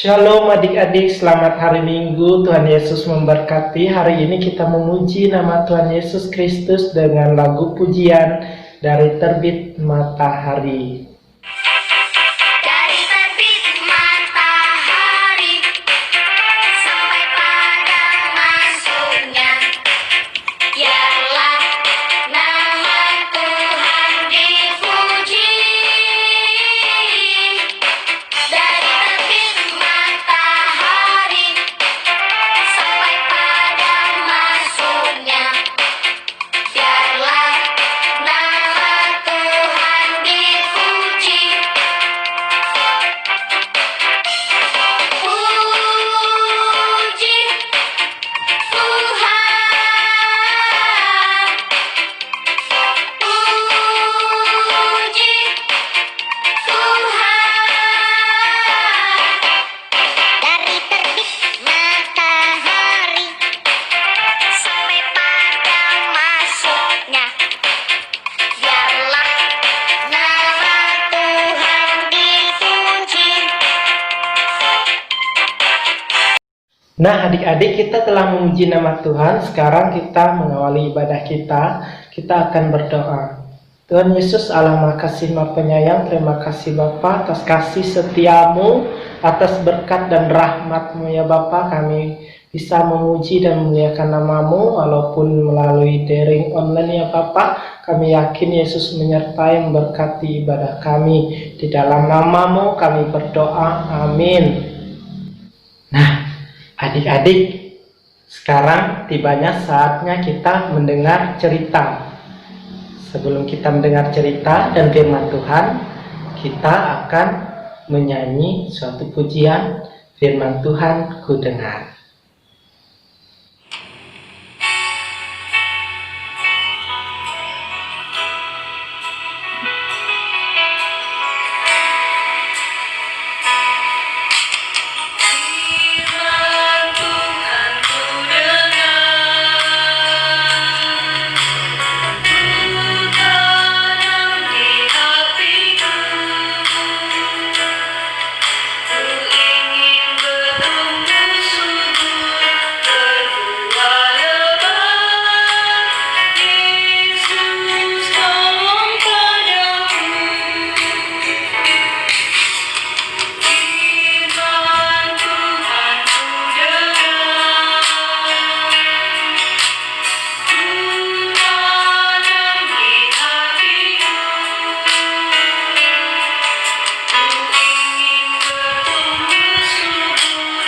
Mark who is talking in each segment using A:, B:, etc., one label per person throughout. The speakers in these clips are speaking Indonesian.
A: Shalom adik-adik, selamat hari Minggu. Tuhan Yesus memberkati. Hari ini kita memuji nama Tuhan Yesus Kristus dengan lagu pujian dari Terbit Matahari.
B: Dari terbit matahari sampai pada masuknya, biarlah nama Tuhan dipuji. Dari terbit matahari sampai pada masuknya, biarlah nama Tuhan dipuji. Puji Tuhan, puji Tuhan. Dari terbit matahari sampai pada masuknya, biarlah nama Tuhan dipuji.
A: Nah adik-adik, kita telah memuji nama Tuhan. Sekarang kita mengawali ibadah kita. Kita akan berdoa. Tuhan Yesus Allah Maha Kasih Maha Penyayang, terima kasih Bapa atas kasih setiamu, atas berkat dan rahmat-Mu ya Bapa. Kami bisa memuji dan memuliakan nama-Mu walaupun melalui daring online ya Bapa. Kami yakin Yesus menyertai memberkati ibadah kami. Di dalam nama-Mu kami berdoa, amin. Nah adik-adik, sekarang tibanya saatnya kita mendengar cerita. Sebelum kita mendengar cerita dan firman Tuhan, kita akan menyanyi suatu pujian firman Tuhan ku dengar.
B: Firman Tuhan ku dengar, ku tanam di hatiku. Ku ingin bertumbuh subur, berbuah lebat. Yesus tolong padaku. Firman Tuhan ku dengar, ku tanam di hatiku. Ku ingin bertumbuh subur,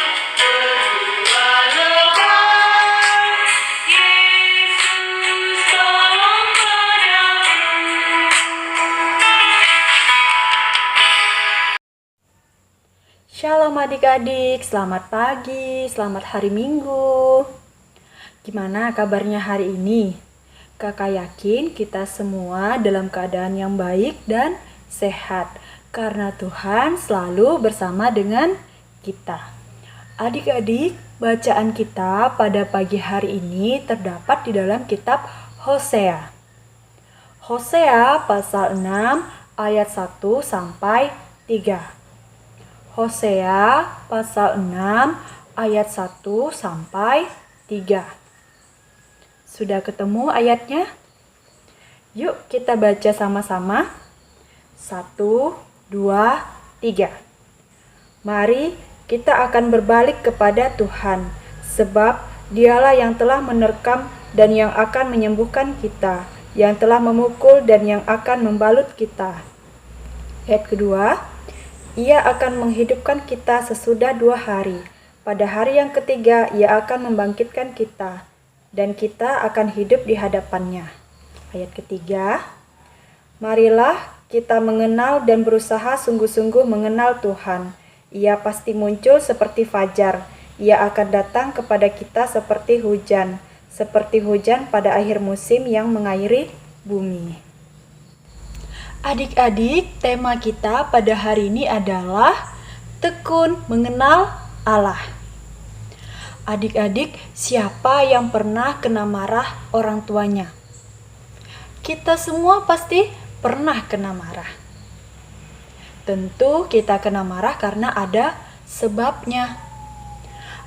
B: berbuah lebat. Yesus tolong padaku.
C: Shalom adik-adik, selamat pagi, selamat hari Minggu. Gimana kabarnya hari ini? Kakak yakin kita semua dalam keadaan yang baik dan sehat, karena Tuhan selalu bersama dengan kita. Adik-adik, bacaan kita pada pagi hari ini terdapat di dalam kitab Hosea. Hosea pasal 6 ayat 1 sampai 3. Hosea pasal 6 ayat 1 sampai 3. Sudah ketemu ayatnya? Yuk kita baca sama-sama. 1, 2, 3. Mari kita akan berbalik kepada Tuhan, sebab Dialah yang telah menerkam dan yang akan menyembuhkan kita, yang telah memukul dan yang akan membalut kita. Ayat kedua, Ia akan menghidupkan kita sesudah 2 hari. Pada hari yang ketiga, Ia akan membangkitkan kita, dan kita akan hidup di hadapannya. Ayat ketiga, marilah kita mengenal dan berusaha sungguh-sungguh mengenal Tuhan. Ia pasti muncul seperti fajar. Ia akan datang kepada kita seperti hujan pada akhir musim yang mengairi bumi. Adik-adik, tema kita pada hari ini adalah tekun mengenal Allah. Adik-adik, siapa yang pernah kena marah orang tuanya? Kita semua pasti pernah kena marah. Tentu kita kena marah karena ada sebabnya.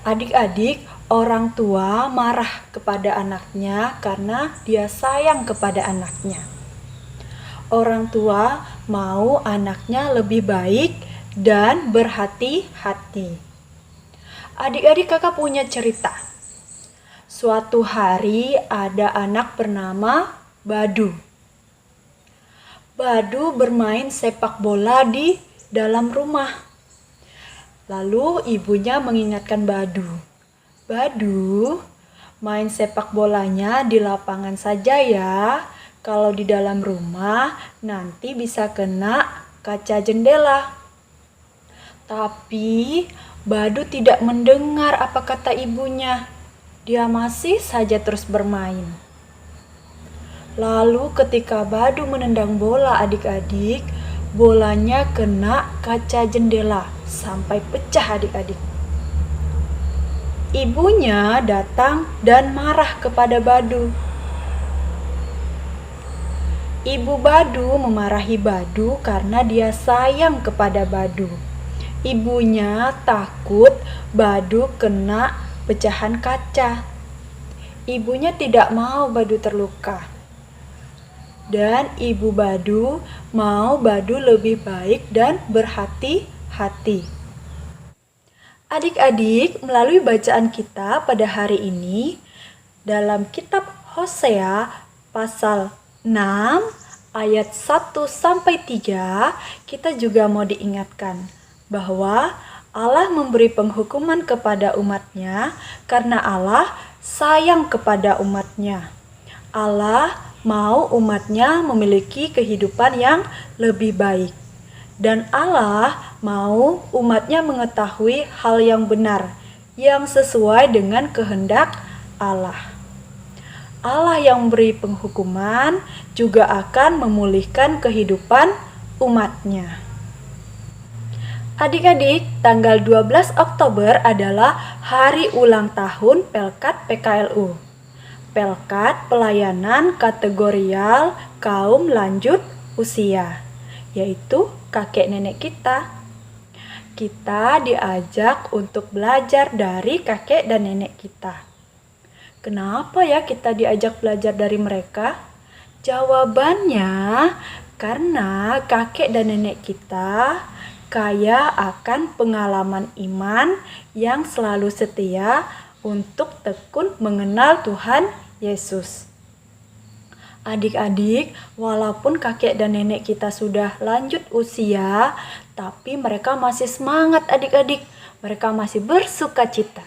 C: Adik-adik, orang tua marah kepada anaknya karena dia sayang kepada anaknya. Orang tua mau anaknya lebih baik dan berhati-hati. Adik-adik, kakak punya cerita. Suatu hari ada anak bernama Badu. Badu bermain sepak bola di dalam rumah. Lalu ibunya mengingatkan Badu, "Badu, main sepak bolanya di lapangan saja ya. Kalau di dalam rumah nanti bisa kena kaca jendela." Tapi Badu tidak mendengar apa kata ibunya. Dia masih saja terus bermain. Lalu ketika Badu menendang bola, adik-adik, bolanya kena kaca jendela sampai pecah, adik-adik. Ibunya datang dan marah kepada Badu. Ibu Badu memarahi Badu karena dia sayang kepada Badu. Ibunya takut Badu kena pecahan kaca. Ibunya tidak mau Badu terluka. Dan ibu Badu mau Badu lebih baik dan berhati-hati. Adik-adik, melalui bacaan kita pada hari ini dalam kitab Hosea pasal 6 ayat 1-3, kita juga mau diingatkan bahwa Allah memberi penghukuman kepada umatnya karena Allah sayang kepada umatnya. Allah mau umatnya memiliki kehidupan yang lebih baik. Dan Allah mau umatnya mengetahui hal yang benar, yang sesuai dengan kehendak Allah. Allah yang memberi penghukuman juga akan memulihkan kehidupan umatnya. Adik-adik, tanggal 12 Oktober adalah hari ulang tahun Pelkat PKLU. Pelkat Pelayanan Kategorial Kaum Lanjut Usia, yaitu kakek nenek kita. Kita diajak untuk belajar dari kakek dan nenek kita. Kenapa ya kita diajak belajar dari mereka? Jawabannya, karena kakek dan nenek kita kaya akan pengalaman iman yang selalu setia untuk tekun mengenal Tuhan Yesus. Adik-adik, walaupun kakek dan nenek kita sudah lanjut usia, tapi mereka masih semangat, adik-adik. Mereka masih bersukacita.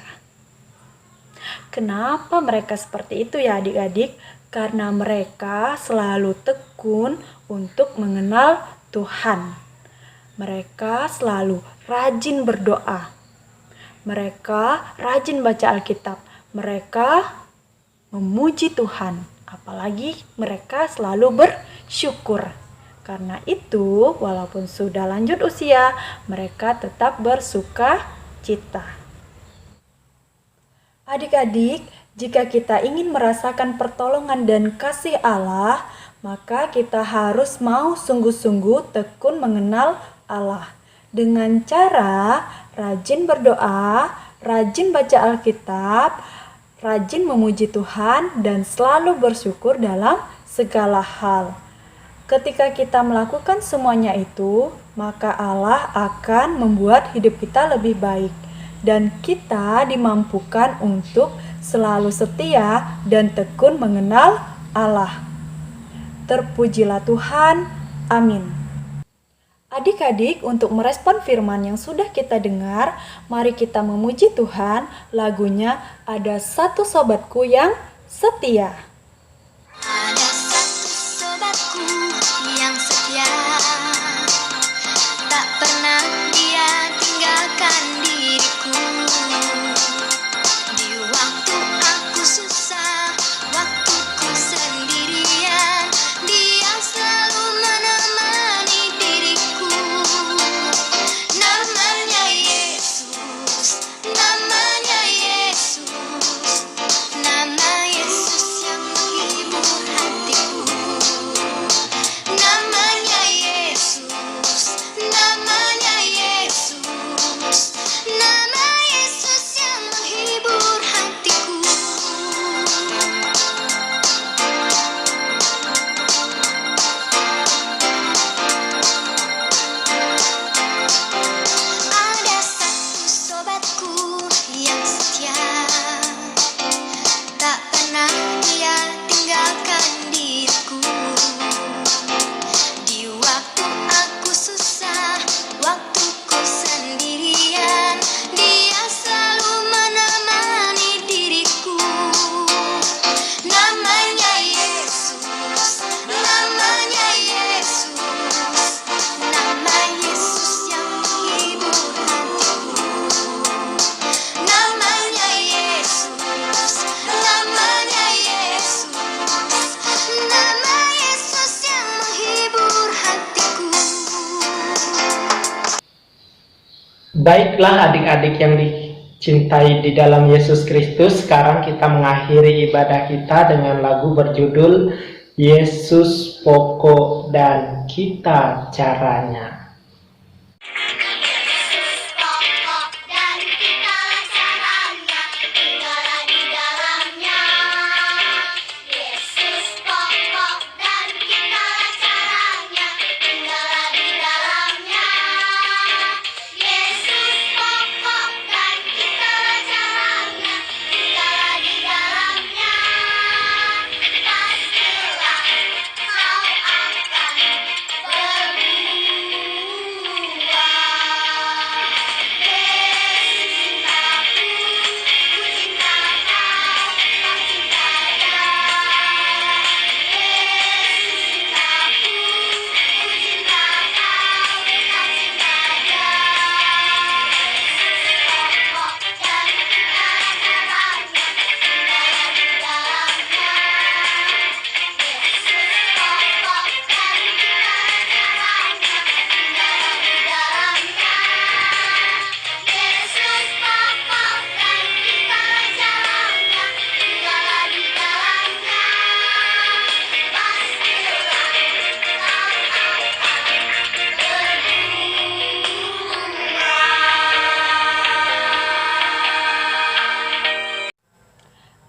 C: Kenapa mereka seperti itu ya, adik-adik? Karena mereka selalu tekun untuk mengenal Tuhan. Mereka selalu rajin berdoa. Mereka rajin baca Alkitab. Mereka memuji Tuhan. Apalagi mereka selalu bersyukur. Karena itu, walaupun sudah lanjut usia, mereka tetap bersuka cita. Adik-adik, jika kita ingin merasakan pertolongan dan kasih Allah, maka kita harus mau sungguh-sungguh tekun mengenal Allah. Dengan cara rajin berdoa, rajin baca Alkitab, rajin memuji Tuhan, dan selalu bersyukur dalam segala hal. Ketika kita melakukan semuanya itu, maka Allah akan membuat hidup kita lebih baik. Dan kita dimampukan untuk selalu setia dan tekun mengenal Allah. Terpujilah Tuhan. Amin. Adik-adik, untuk merespon firman yang sudah kita dengar, mari kita memuji Tuhan. Lagunya Ada Satu Sobatku Yang Setia.
B: Ada satu sobatku yang setia, tak pernah dia tinggalkan diriku. Di waktu aku susah, waktuku sendirian, dia selalu menemani diriku. Namanya Yesus, namanya Yesus, nama Yesus yang menghibur hatiku. Namanya Yesus, namanya Yesus,
A: Baiklah adik-adik yang dicintai di dalam Yesus Kristus, sekarang kita mengakhiri ibadah kita dengan lagu berjudul Yesus Pokok dan Kita Caranya.
B: Yesus pokok dan kita caranya, tinggallah di dalamnya. Yesus pokok dan kita caranya, tinggallah di dalamnya. Yesus pokok dan kita caranya, tinggallah di dalamnya. Pastilah kau akan berbuah.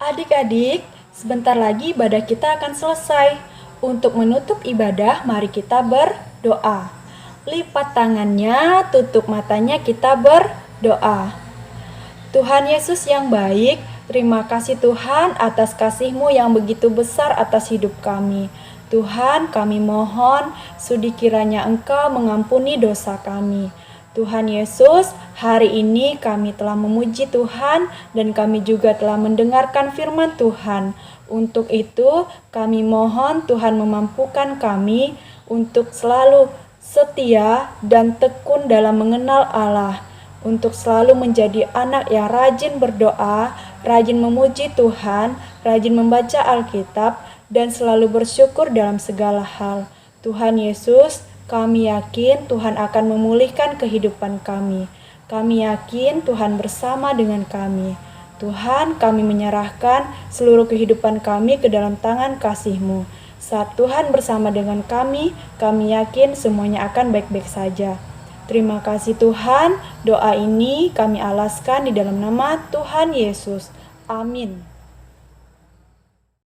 C: Adik-adik, sebentar lagi ibadah kita akan selesai. Untuk menutup ibadah, mari kita berdoa. Lipat tangannya, tutup matanya, kita berdoa. Tuhan Yesus yang baik, terima kasih Tuhan atas kasih-Mu yang begitu besar atas hidup kami. Tuhan, kami mohon, sudi kiranya Engkau mengampuni dosa kami. Tuhan Yesus, hari ini kami telah memuji Tuhan dan kami juga telah mendengarkan firman Tuhan. Untuk itu, kami mohon Tuhan memampukan kami untuk selalu setia dan tekun dalam mengenal Allah, untuk selalu menjadi anak yang rajin berdoa, rajin memuji Tuhan, rajin membaca Alkitab, dan selalu bersyukur dalam segala hal. Tuhan Yesus, kami yakin Tuhan akan memulihkan kehidupan kami. Kami yakin Tuhan bersama dengan kami. Tuhan, kami menyerahkan seluruh kehidupan kami ke dalam tangan kasih-Mu. Saat Tuhan bersama dengan kami yakin semuanya akan baik-baik saja. Terima kasih Tuhan, doa ini kami alaskan di dalam nama Tuhan Yesus. Amin.